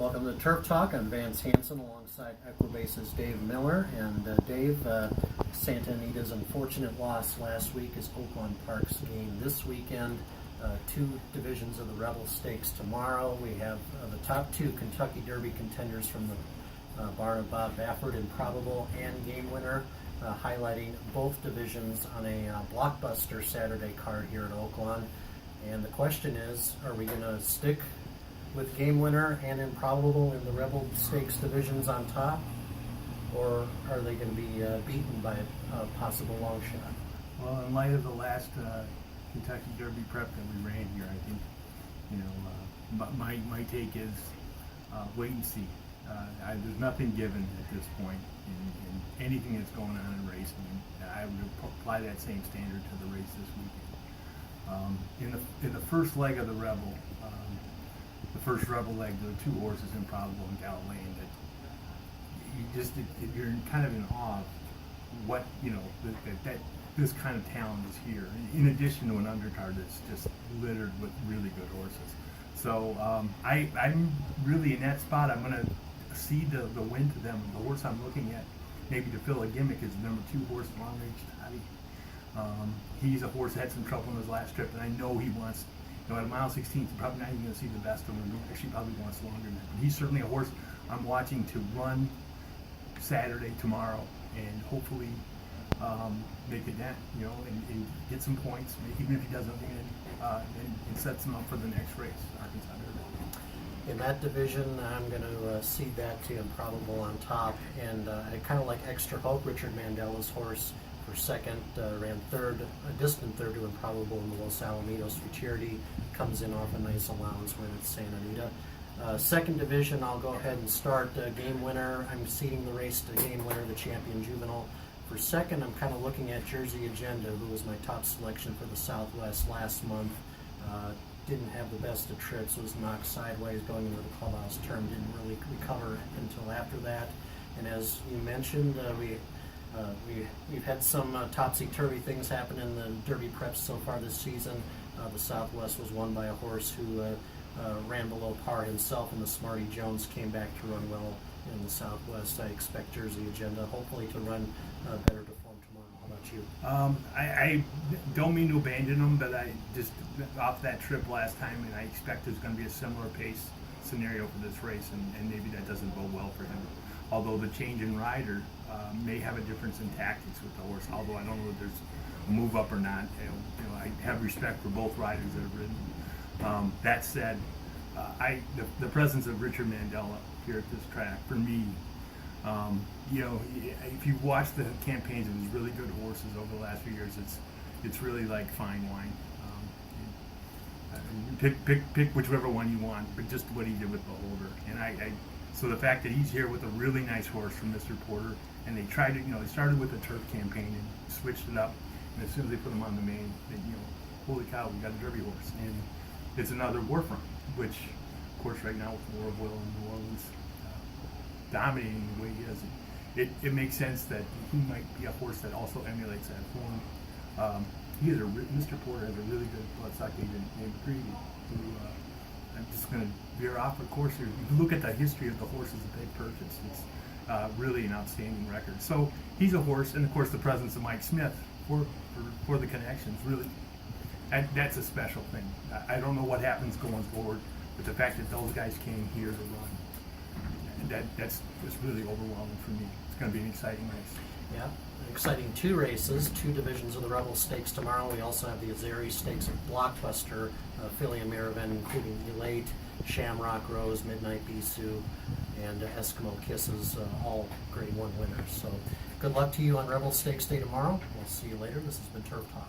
Welcome to Turf Talk. I'm Vance Hanson alongside Equibase's Dave Miller. And Dave, Santa Anita's unfortunate loss last week is Oaklawn Park's game this weekend. Two divisions of the Rebel Stakes tomorrow. We have the top two Kentucky Derby contenders from the barn of Bob Baffert, Improbable and Game Winner, highlighting both divisions on a blockbuster Saturday card here at Oaklawn. And the question is, are we going to stick with Game Winner and Improbable in the Rebel Stakes divisions on top, or are they going to be beaten by a possible long shot? Well, in light of the last Kentucky Derby prep that we ran here, I think, my take is wait and see. There's nothing given at this point in anything that's going on in racing. I would apply that same standard to the race this weekend. In the first leg of the Rebel, the first Rebel leg, there were two horses, Improbable and Galilean, that you're kind of in awe of what, that this kind of talent is here, in addition to an undercard that's just littered with really good horses. So I'm really in that spot. I'm going to cede the win to them. The horse I'm looking at maybe to fill a gimmick is the number 2 horse, Long Range Toddy. He's a horse that had some trouble in his last trip, and I know he wants, at a mile 16, he's probably not even going to see the best of him. He actually probably wants longer than that. But he's certainly a horse I'm watching to run Saturday, tomorrow, and hopefully make a dent, and get some points, even if he doesn't win, and sets him up for the next race, Arkansas Derby. In that division, I'm going to cede that to Improbable on top, and I kind of like Extra Hope, Richard Mandela's horse, for second, ran third, a distant third to Improbable in the Los Alamitos Futurity, comes in off a nice allowance win at Santa Anita. Second division, I'll go ahead and start Game Winner. I'm ceding the race to Game Winner, the champion juvenile. For second, I'm kind of looking at Jersey Agenda, who was my top selection for the Southwest last month. Didn't have the best of trips, was knocked sideways going into the clubhouse term, didn't really recover until after that. And as you mentioned, we've had some topsy-turvy things happen in the Derby preps so far this season. The Southwest was won by a horse who ran below par himself, and the Smarty Jones came back to run well in the Southwest. I expect Jersey Agenda hopefully to run better to form tomorrow. How about you? I don't mean to abandon him, but I just off that trip last time, and I expect there's going to be a similar pace scenario for this race, and maybe that doesn't bode well for him. Although the change in rider may have a difference in tactics with the horse, although I don't know if there's a move up or not. I have respect for both riders that have ridden. That said, the presence of Richard Mandela here at this track, for me, if you watch the campaigns of these really good horses over the last few years, it's really like fine wine. Pick whichever one you want, but just what he did with Beholder. And so the fact that he's here with a really nice horse from Mr. Porter, and they tried to, they started with a turf campaign and switched it up, and as soon as they put him on the main, holy cow, we got a Derby horse, and it's another war front, which, of course, right now with the War of Will in New Orleans dominating the way he is, it makes sense that he might be a horse that also emulates that form. Mr. Porter has a really good bloodstock agent named Greedy, who I'm just going to veer off the course here. If you look at the history of the horses that they've purchased, it's really an outstanding record. So he's a horse, and of course the presence of Mike Smith for the connections, really, that's a special thing. I don't know what happens going forward, but the fact that those guys came here to run, that's really overwhelming for me. It's going to be an exciting race. Yeah, exciting 2 races, 2 divisions of the Rebel Stakes tomorrow. We also have the Azeri Stakes of Blockbuster, Philly and Miravan, including Elate, Shamrock Rose, Midnight Bisou, and Eskimo Kisses, all Grade 1 winners. So good luck to you on Rebel Stakes Day tomorrow. We'll see you later. This has been Turf Talk.